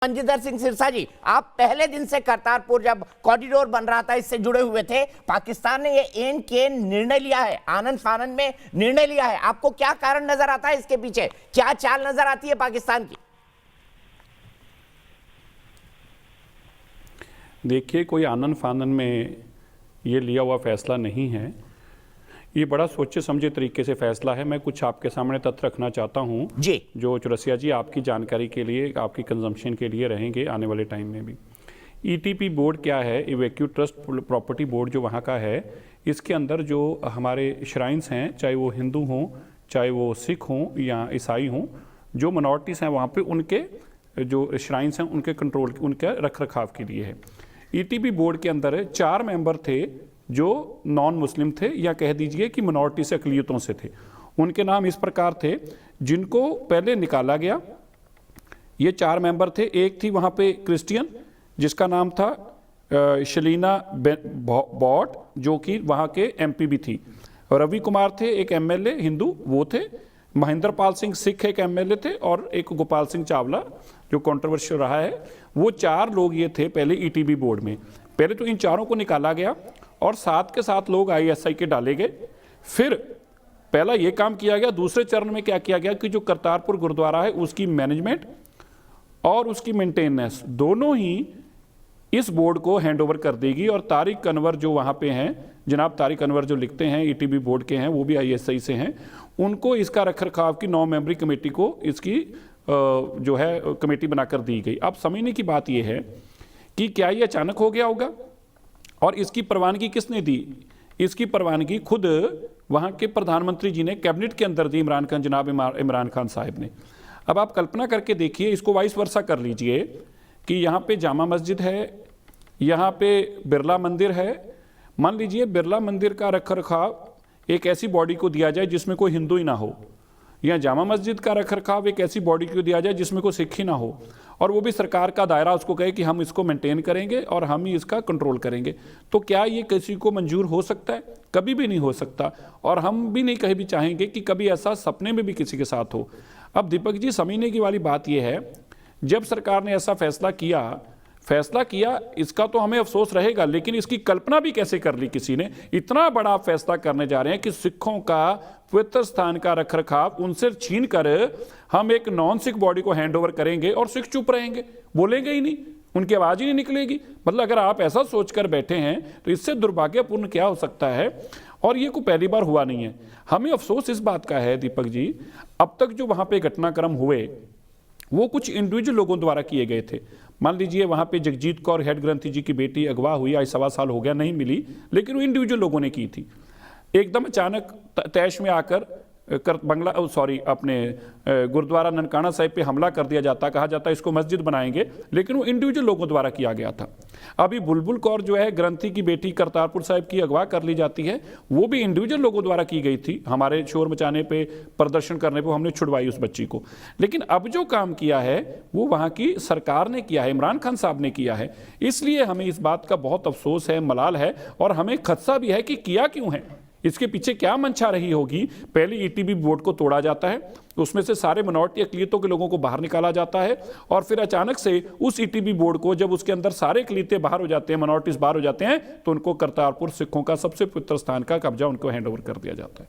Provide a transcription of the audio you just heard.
मंजिंदर सिंह सिरसा जी, आप पहले दिन से करतारपुर जब कॉरिडोर बन रहा था इससे जुड़े हुए थे। पाकिस्तान ने ये एन के निर्णय लिया है, आनंद फानंद में निर्णय लिया है। आपको क्या कारण नजर आता है इसके पीछे, क्या चाल नजर आती है पाकिस्तान की? देखिए, कोई आनंद फानंद में ये लिया हुआ फैसला नहीं है। ये बड़ा सोचे समझे तरीके से फैसला है। मैं कुछ आपके सामने तथ्य रखना चाहता हूँ जी, जो चौरसिया जी आपकी जानकारी के लिए, आपकी कंजम्पशन के लिए रहेंगे आने वाले टाइम में भी। ईटीपी बोर्ड क्या है, इवैक्यू ट्रस्ट प्रॉपर्टी बोर्ड जो वहाँ का है, इसके अंदर जो हमारे श्राइन्स हैं, चाहे वो हिंदू हों, चाहे वो सिख हों या ईसाई हों, जो मिनॉरिटीज़ हैं वहाँ पे, उनके जो श्राइन्स हैं उनके कंट्रोल, उनके रख रखाव के लिए है। ईटीपी बोर्ड के अंदर 4 मेंबर थे जो नॉन मुस्लिम थे, या कह दीजिए कि मिनॉरिटी से अकलियतों से थे। उनके नाम इस प्रकार थे, जिनको पहले निकाला गया। ये 4 मेंबर थे। एक थी वहाँ पे क्रिश्चियन जिसका नाम था शलीना बॉट, जो कि वहाँ के एमपी भी थी। रवि कुमार थे एक एमएलए हिंदू, वो थे। महेंद्र पाल सिंह सिख एक एमएलए थे, और एक गोपाल सिंह चावला जो कंट्रोवर्शियल रहा है। वो 4 लोग ये थे पहले ईटीबी बोर्ड में। पहले तो इन 4 को निकाला गया और 7 के 7 लोग आईएसआई के डाले गए। फिर पहला ये काम किया गया। दूसरे चरण में क्या किया गया कि जो करतारपुर गुरुद्वारा है उसकी मैनेजमेंट और उसकी मेंटेनेंस दोनों ही इस बोर्ड को हैंड ओवर कर देगी। और तारिक अनवर जो वहाँ पे हैं, जनाब तारिक अनवर जो लिखते हैं, ईटीबी बोर्ड के हैं, वो भी आईएसआई से हैं, उनको इसका रखरखाव की 9 मेंबरी कमेटी को इसकी जो है कमेटी बनाकर दी गई। अब समझने की बात यह है कि क्या ये अचानक हो गया होगा, और इसकी प्रवानगी किसने दी? इसकी प्रवानगी खुद वहाँ के प्रधानमंत्री जी ने कैबिनेट के अंदर दी, इमरान खान, जनाब इमरान खान साहब ने। अब आप कल्पना करके देखिए, इसको वाइस वर्सा कर लीजिए कि यहाँ पे जामा मस्जिद है, यहाँ पे बिरला मंदिर है। मान लीजिए बिरला मंदिर का रखरखाव एक ऐसी बॉडी को दिया जाए जिसमें कोई हिंदू ही ना हो, या जामा मस्जिद का रखरखाव एक ऐसी बॉडी को दिया जाए जिसमें कोई सिख ही ना हो, और वो भी सरकार का दायरा उसको कहे कि हम इसको मेंटेन करेंगे और हम ही इसका कंट्रोल करेंगे। तो क्या ये किसी को मंजूर हो सकता है? कभी भी नहीं हो सकता, और हम भी नहीं कहीं भी चाहेंगे कि कभी ऐसा सपने में भी किसी के साथ हो। अब दीपक जी, समझने की वाली बात यह है, जब सरकार ने ऐसा फैसला किया, इसका तो हमें अफसोस रहेगा, लेकिन इसकी कल्पना भी कैसे कर ली किसी ने? इतना बड़ा फैसला करने जा रहे हैं कि सिखों का पवित्र स्थान का रखरखाव उनसे छीन कर हम एक नॉन सिख बॉडी को हैंड ओवर करेंगे, और सिख चुप रहेंगे, बोलेंगे ही नहीं, उनकी आवाज ही नहीं निकलेगी। मतलब अगर आप ऐसा सोचकर बैठे हैं तो इससे दुर्भाग्यपूर्ण क्या हो सकता है? और ये कोई पहली बार हुआ नहीं है। हमें अफसोस इस बात का है दीपक जी, अब तक जो वहां पे घटनाक्रम हुए वो कुछ इंडिविजुअल लोगों द्वारा किए गए थे। मान लीजिए वहाँ पे जगजीत कौर हेड ग्रंथी जी की बेटी अगवा हुई, आज 1.25 साल हो गया, नहीं मिली, लेकिन वो इंडिविजुअल लोगों ने की थी। एकदम अचानक तैश में आकर अपने गुरुद्वारा ननकाना साहिब पे हमला कर दिया जाता, कहा जाता इसको मस्जिद बनाएंगे, लेकिन वो इंडिविजुअल लोगों द्वारा किया गया था। अभी बुलबुल कौर जो है ग्रंथी की बेटी करतारपुर साहिब की अगवा कर ली जाती है, वो भी इंडिविजुअल लोगों द्वारा की गई थी। हमारे शोर मचाने पे, प्रदर्शन करने पे हमने छुड़वाई उस बच्ची को। लेकिन अब जो काम किया है वो वहाँ की सरकार ने किया है, इमरान खान साहब ने किया है। इसलिए हमें इस बात का बहुत अफसोस है, मलाल है, और हमें खदशा भी है कि किया क्यों है, इसके पीछे क्या मंशा रही होगी। पहले ईटीबी बोर्ड को तोड़ा जाता है, उसमें से सारे मिनॉरिटी अकलियतों के लोगों को बाहर निकाला जाता है, और फिर अचानक से उस ईटीबी बोर्ड को, जब उसके अंदर सारे अकलियतें बाहर हो जाते हैं, मिनॉरिटीज बाहर हो जाते हैं, तो उनको करतारपुर सिखों का सबसे पवित्र स्थान का कब्जा उनको हैंड ओवर कर दिया जाता है।